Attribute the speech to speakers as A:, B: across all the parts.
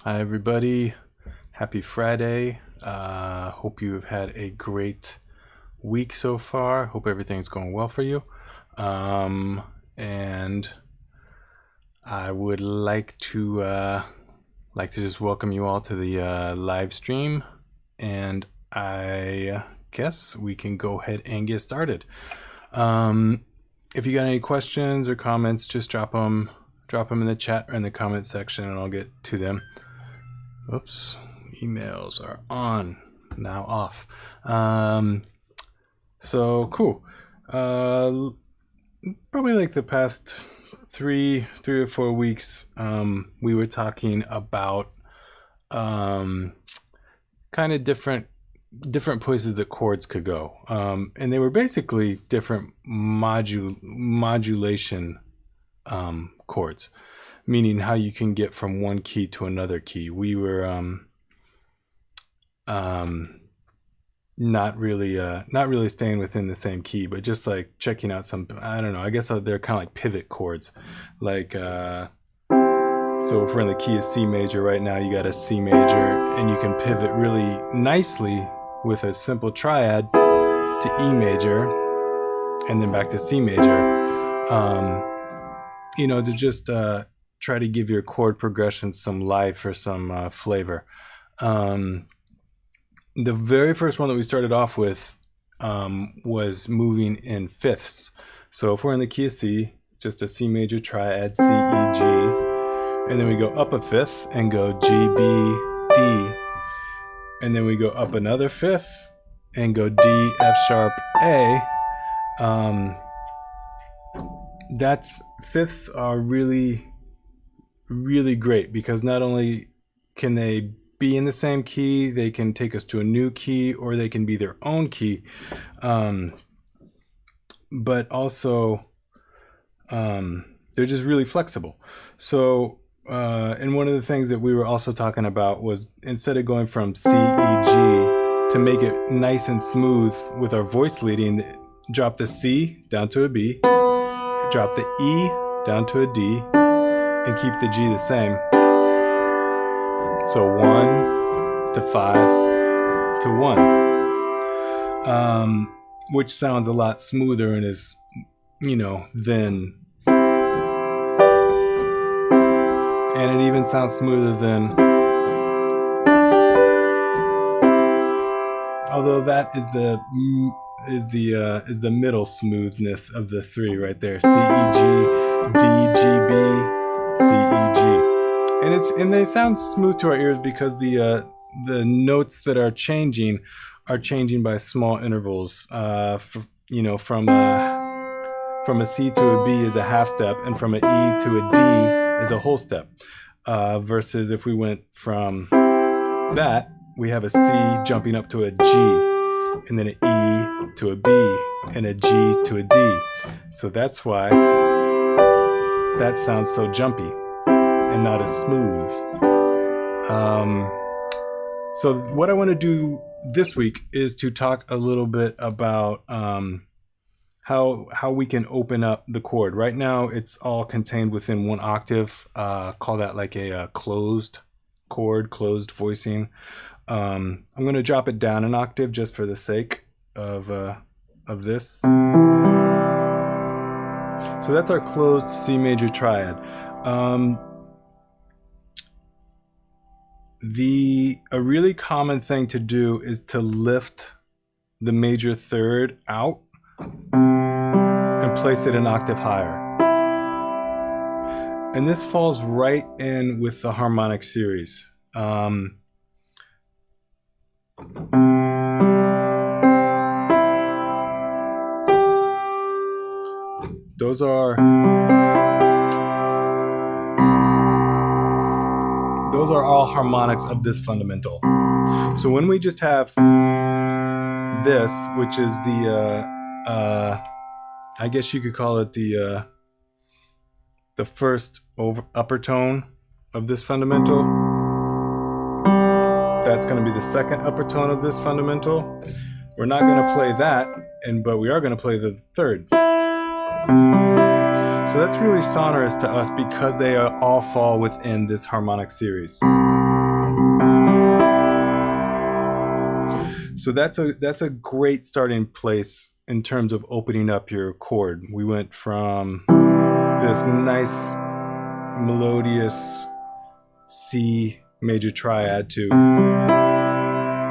A: Hi everybody, happy Friday. Hope you've had a great week so far. Hope everything's going well for you. And I would like to just welcome you all to the live stream, and I guess we can go ahead and get started. If you got any questions or comments, just drop them in the chat or in the comment section and I'll get to them. Oops, emails are on, now off. So cool. Probably like the past three or 4 weeks, we were talking about kind of different places that chords could go, and they were basically different modulation chords, meaning how you can get from one key to another key. We were not really staying within the same key, but just like checking out some, I don't know, I guess they're kind of like pivot chords. Like so if we're in the key of C major right now, you got a C major and you can pivot really nicely with a simple triad to E major and then back to C major, to just try to give your chord progression some life or some flavor. The very first one that we started off with was moving in fifths. So if we're in the key of C, just a C major triad, C, E, G, and then we go up a fifth and go G, B, D, and then we go up another fifth and go D, F sharp, A. That's fifths are really great because not only can they be in the same key, they can take us to a new key, or they can be their own key, but also they're just really flexible. So and one of the things that we were also talking about was, instead of going from C, E, G, to make it nice and smooth with our voice leading, drop the C down to a B, drop the E down to a D, and keep the G the same. So 1 to 5 to 1, which sounds a lot smoother and is, than, and it even sounds smoother than, although that is the middle smoothness of the three right there. C, E, G, D, G, B, C, E, G. And they sound smooth to our ears because the notes that are changing by small intervals. From a C to a B is a half step, and from an E to a D is a whole step. Versus if we went from that, we have a C jumping up to a G, and then an E to a B, and a G to a D. So that's why that sounds so jumpy and not as smooth. So what I want to do this week is to talk a little bit about how we can open up the chord. Right now it's all contained within one octave. Call that like a closed chord, closed voicing. I'm going to drop it down an octave just for the sake of this. So that's our closed C major triad. A really common thing to do is to lift the major third out and place it an octave higher. And this falls right in with the harmonic series. Those are all harmonics of this fundamental. So when we just have this, which is the I guess you could call it the first upper tone of this fundamental. That's going to be the second upper tone of this fundamental. We're not going to play that, but we are going to play the third. So that's really sonorous to us because they all fall within this harmonic series. So that's a great starting place in terms of opening up your chord. We went from this nice melodious C major triad to,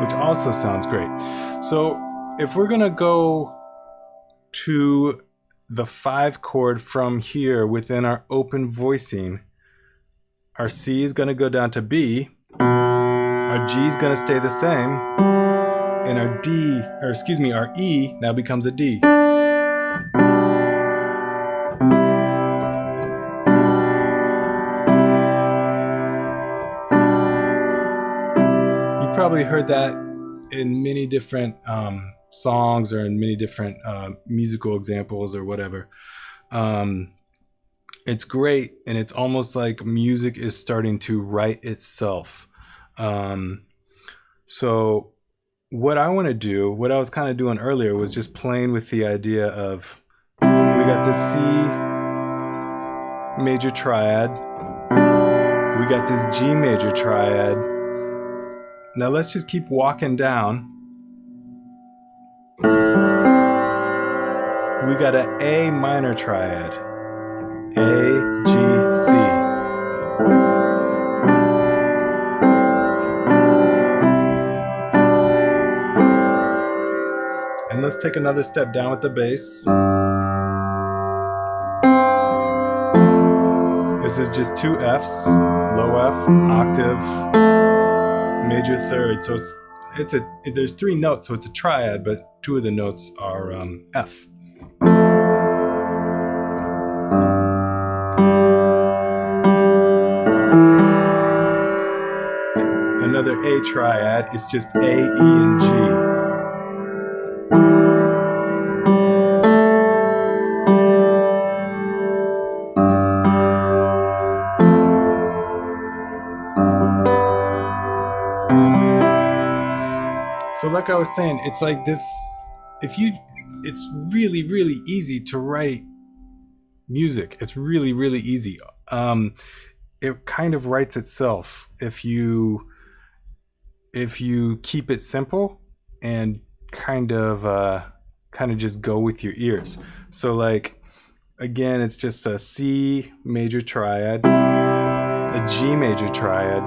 A: which also sounds great. So if we're gonna go to the 5 chord from here within our open voicing, our C is gonna go down to B, our G is gonna stay the same, and our our E now becomes a D. You've probably heard that in many different songs or in many different musical examples or whatever. It's great, and it's almost like music is starting to write itself. So what I want to do, what I was kind of doing earlier, was just playing with the idea of, we got this C major triad, we got this G major triad. Now let's just keep walking down. We got an A minor triad, A, G, C. And let's take another step down with the bass. This is just 2 Fs, low F, octave, major third. So there's 3 notes, so it's a triad, but 2 of the notes are F. Another A triad is just A, E, and G. So like I was saying, it's like this, it's really, really easy to write music. It's really, really easy. It kind of writes itself if you keep it simple and kind of just go with your ears. So like, again, it's just a C major triad, a G major triad,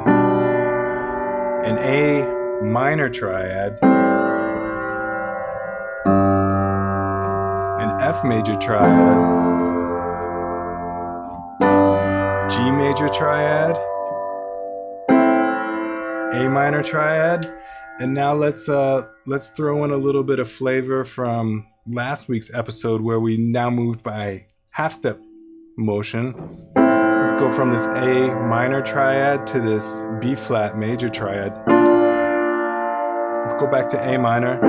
A: an A minor triad, an F major triad, G major triad, A minor triad, and now let's throw in a little bit of flavor from last week's episode where we now moved by half step motion. Let's go from this A minor triad to this B flat major triad. Let's go back to A minor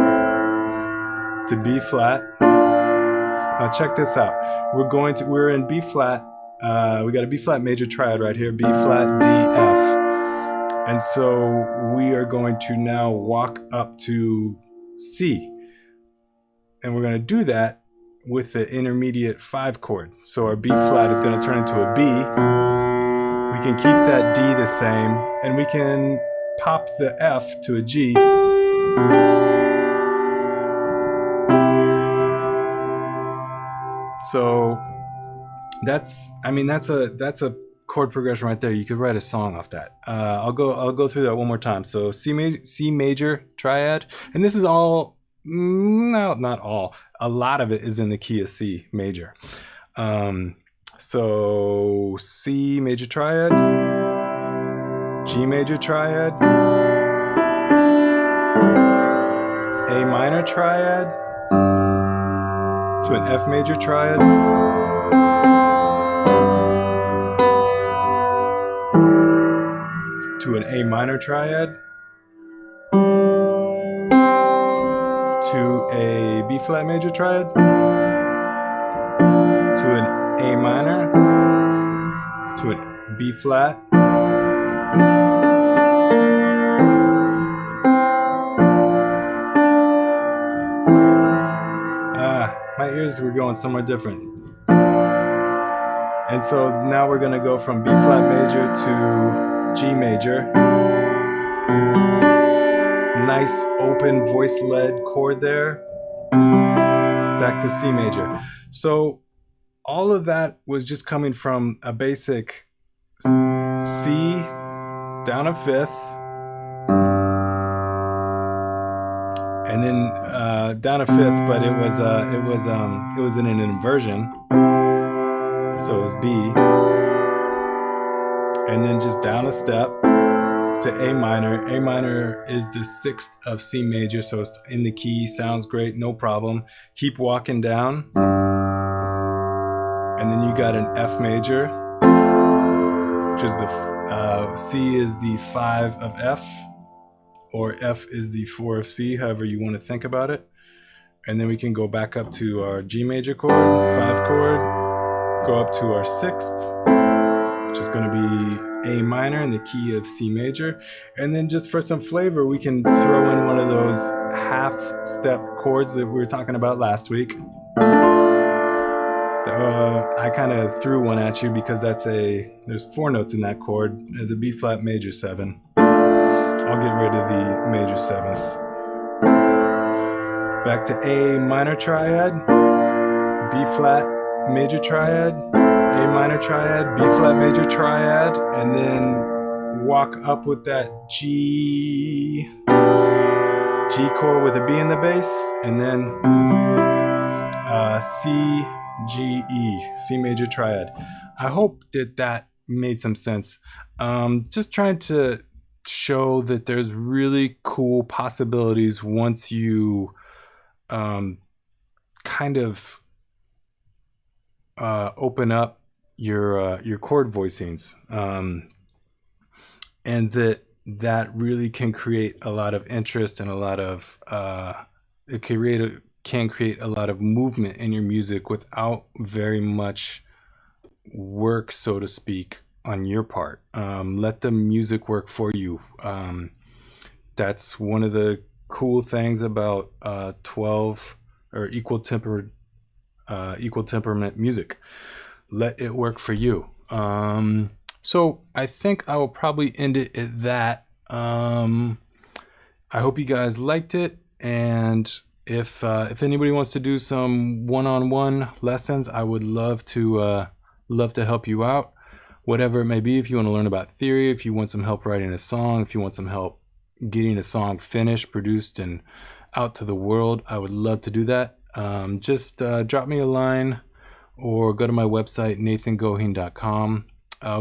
A: to B flat. Now check this out. We're in B flat. We got a B flat major triad right here, B flat, D, F. And so we are going to now walk up to C. And we're going to do that with the intermediate 5 chord. So our B flat is going to turn into a B. We can keep that D the same, and we can pop the F to a G. So that's a chord progression right there. You could write a song off that. I'll go through that one more time. So C major triad, and this is all, no, not all. A lot of it is in the key of C major. So C major triad, G major triad, A minor triad to an F major triad, to an A minor triad, to a B flat major triad, to an A minor, to an B flat, my ears were going somewhere different. And so now we're gonna go from B flat major to G major. nice open voice-led chord there. Back to C major. So all of that was just coming from a basic C down a fifth, and then down a fifth, but it was in an inversion, so it was B, and then just down a step to A minor. A minor is the sixth of C major, so it's in the key, sounds great, no problem. Keep walking down, and then you got an F major, which is the C is the 5 of F, or F is the 4 of C, however you want to think about it. And then we can go back up to our G major chord, 5 chord, go up to our 6th, which is going to be A minor in the key of C major. And then just for some flavor, we can throw in one of those half step chords that we were talking about last week. I kind of threw one at you because there's 4 notes in that chord. There's a B flat major 7. I'll get rid of the major 7th. Back to A minor triad, B flat major triad, A minor triad, B flat major triad, and then walk up with that G chord with a B in the bass, and then C, G, E, C major triad. I hope that made some sense. Just trying to show that there's really cool possibilities once you kind of open up your chord voicings, and that really can create a lot of interest and a lot of it can create a lot of movement in your music without very much work, so to speak, on your part. Let the music work for you. That's one of the cool things about 12 or equal temperament music. Let it work for you. So I think I will probably end it at that. I hope you guys liked it, and if anybody wants to do some one-on-one lessons, I would love to help you out, whatever it may be. If you want to learn about theory, if you want some help writing a song, if you want some help getting a song finished, produced, and out to the world, I would love to do that. Just drop me a line or go to my website, nathangoheen.com.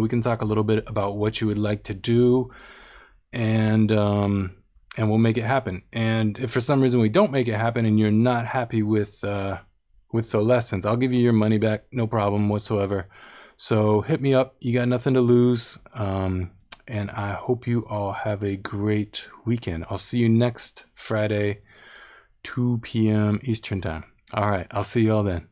A: We can talk a little bit about what you would like to do, and we'll make it happen. And if for some reason we don't make it happen and you're not happy with the lessons, I'll give you your money back, no problem whatsoever. So hit me up. You got nothing to lose. And I hope you all have a great weekend. I'll see you next Friday, 2 p.m. Eastern time. All right, I'll see you all then.